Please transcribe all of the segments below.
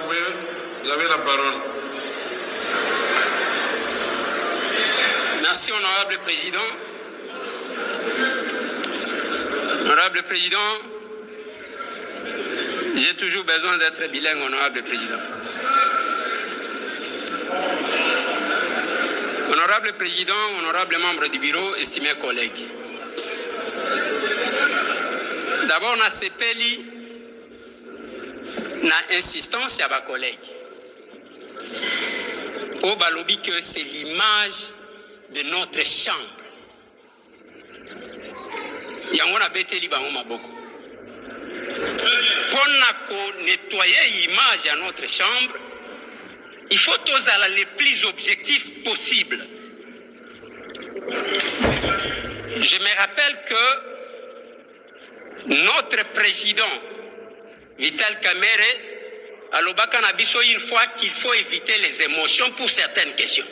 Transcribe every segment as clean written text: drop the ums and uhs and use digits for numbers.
Kabwe, vous avez la parole. Merci, honorable président. Honorable président, j'ai toujours besoin d'être bilingue, honorable président. Honorable président, honorable membre du bureau, estimés collègues. D'abord, on a CPLI, na insistance à ma collègue. Au balobi que c'est l'image de notre chambre. Yangona beteli bango maboko. Pour nettoyer l'image à notre chambre, il faut tous aller les plus objectifs possibles. Je me rappelle que notre président, Vital Kamerhe, à l'Obaka Nabiso, une fois qu'il faut éviter les émotions pour certaines questions.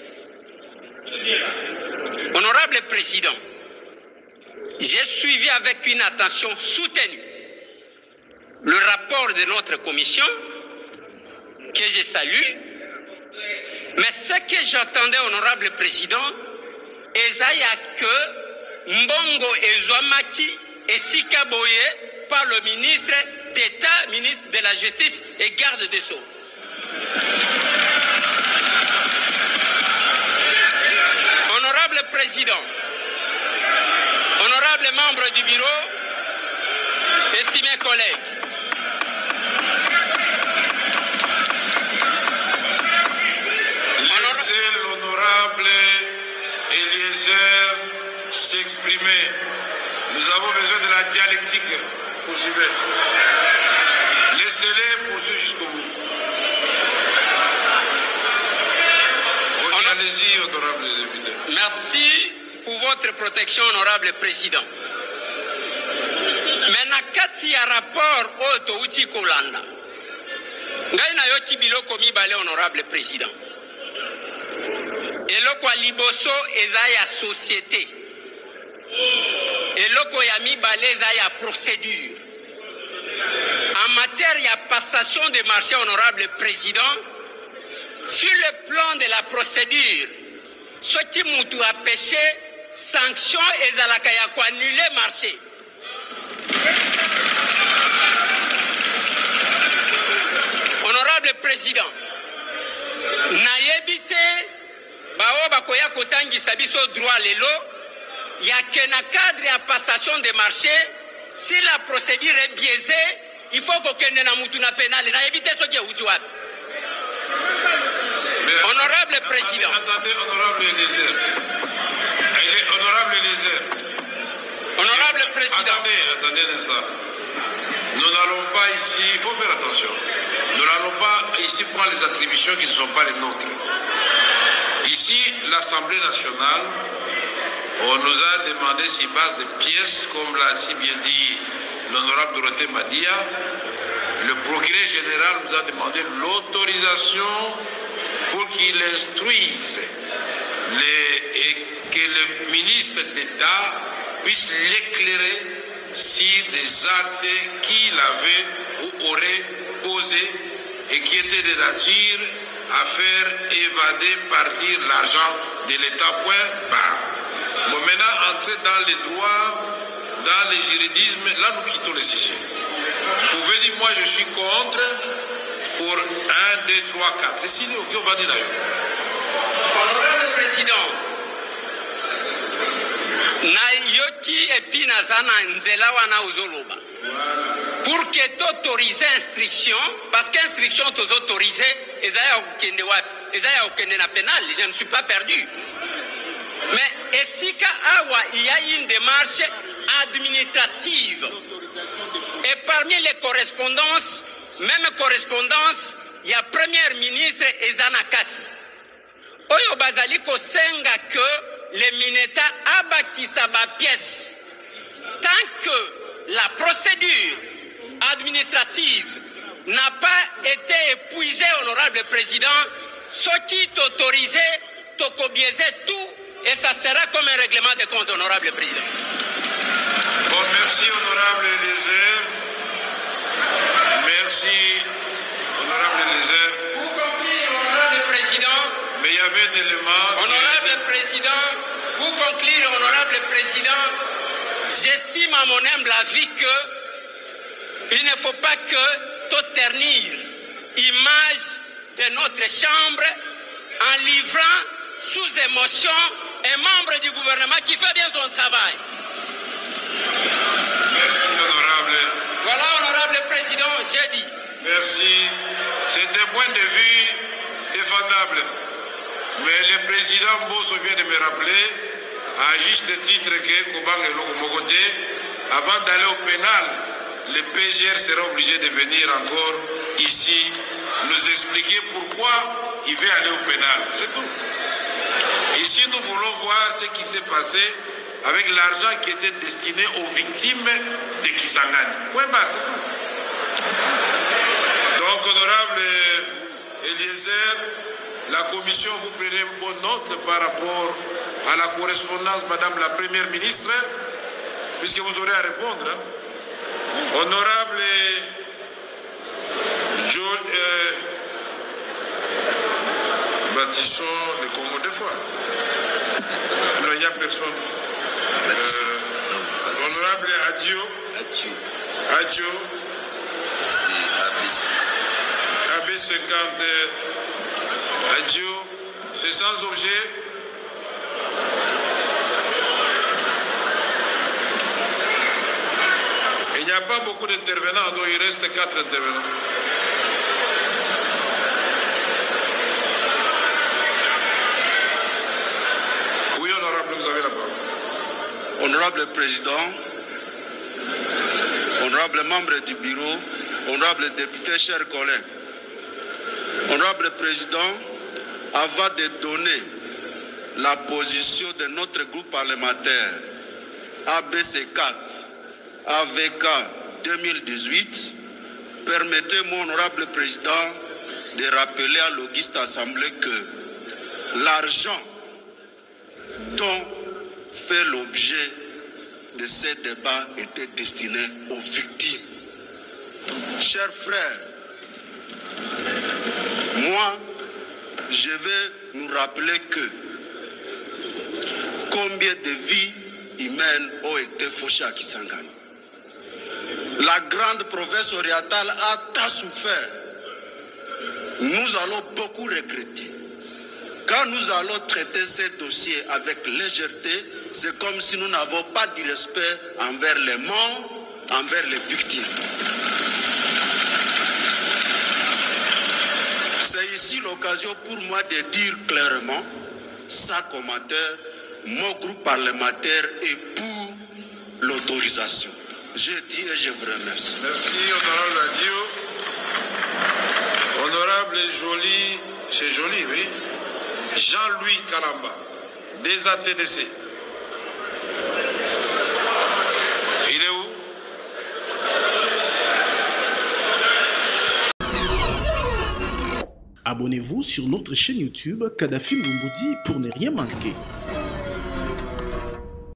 Honorable président, j'ai suivi avec une attention soutenue le rapport de notre commission, que je salue, mais ce que j'attendais, honorable président, c'est que Mbongo Ezouamaki et Sika Boye par le ministre d'État, ministre de la Justice et garde des Sceaux. Honorable président, honorable membre du bureau, estimés collègues, laissez l'honorable Eliezer s'exprimer. Nous avons besoin de la dialectique. Poursuivez. Laissez-les poursuivre jusqu'au bout. Allez-y, honorable député. Merci pour votre protection, honorable président. Mais na kati ya rapport oto uti kolanda. Ngai na yoki biloko mibale, honorable président. Eloko liboso eza ya société. Eloko ya mibale eza ya procédure. En matière ya passation de marché, honorable président, sur le plan de la procédure, ce qui moutou a péché, sanction ezalaka ya ko annuler marché. Honorable président, naïbité, bao bakoya kotangisa biso droit lelo, ya que na cadre à passation de marché, si la procédure est biaisée, il faut qu'on na mutu na pénal, naïbité ce qui est outuap. Honorable président. Attendez, honorable Eliezer. Honorable Eliezer. Honorable président. Attendez un instant. Nous n'allons pas ici, il faut faire attention. Nous n'allons pas ici prendre les attributions qui ne sont pas les nôtres. Ici, l'Assemblée nationale, on nous a demandé sur base de pièces, comme l'a si bien dit l'honorable Dorothée Madia, le procureur général nous a demandé l'autorisation pour qu'il instruise et que le ministre d'État puisse l'éclairer sur des actes qu'il avait ou aurait posés et qui étaient de nature à faire évader, partir l'argent de l'État, point barre. Bon, maintenant, entrer dans les droits, dans les juridismes, là nous quittons le sujet. Vous pouvez dire, moi je suis contre pour 1, 2, 3, 4. Et sinon, on va dire d'ailleurs. Honorable président, na yoki epi nazana nzela wana uzoloba. Pour que t'autorises instruction, parce qu'instruction t'autorise, ezaya okende wapi, ezaya okende na pénal, je ne suis pas perdu. Mais esika awa, il y a une démarche administrative. Et parmi les correspondances, même correspondance, il y a Premier ministre Ezana Kati. Oyo bazali ko senga que les mineta abakisa ba pièce. Tant que la procédure administrative n'a pas été épuisée, honorable président, ce qui est autorisé, tokobiaiser tout, et ça sera comme un règlement de compte, honorable président. Bon, merci, honorable Eliezer. Merci. Honorable Eliezer. Pour conclure, honorable président. Mais il y avait un élément. Honorable président, pour conclure, honorable président, j'estime à mon humble avis que il ne faut pas que tout ternir l'image de notre chambre en livrant sous émotion un membre du gouvernement qui fait bien son travail. Merci, honorable. Voilà, honorable président, j'ai dit. Merci. C'est un point de vue défendable. Mais le président Bosso vient de me rappeler, à juste titre que Kobang et Mogoté, avant d'aller au pénal, le PGR sera obligé de venir encore ici nous expliquer pourquoi il veut aller au pénal. C'est tout. Ici, nous voulons voir ce qui s'est passé avec l'argent qui était destiné aux victimes de Kisangani. Point barre, c'est tout. Donc, honorable Eliezer, la commission vous prenez une bonne note par rapport à la correspondance, Madame la Première ministre, puisque vous aurez à répondre. Honorable bâtissons le Congo deux fois. Non, il n'y a personne. Honorable Adio. Adio. C'est AB50. Adio. C'est sans objet. Il n'y a pas beaucoup d'intervenants, donc il reste 4 intervenants. Oui, honorable, vous avez la parole. Honorable président, honorable membre du bureau, honorable député, chers collègues. Honorable président, avant de donner la position de notre groupe parlementaire ABC4 AVK 2018, permettez-moi, honorable président, de rappeler à l'auguste assemblée que l'argent dont fait l'objet de ces débats était destiné aux victimes. Chers frères, moi, je vais nous rappeler que combien de vies humaines ont été fauchées à Kisangani. La grande province orientale a tant souffert. Nous allons beaucoup regretter. Quand nous allons traiter ces dossiers avec légèreté, c'est comme si nous n'avons pas de respect envers les morts, envers les victimes. C'est ici l'occasion pour moi de dire clairement, sans commentaire, mon groupe parlementaire est pour l'autorisation. Je dis et je vous remercie. Merci, honorable Adio. Honorable Joly, c'est Joly, oui. Jean-Louis Kalamba, des ATDC. Il est où? Abonnez-vous sur notre chaîne YouTube Kadhafi Moumoudi pour ne rien manquer.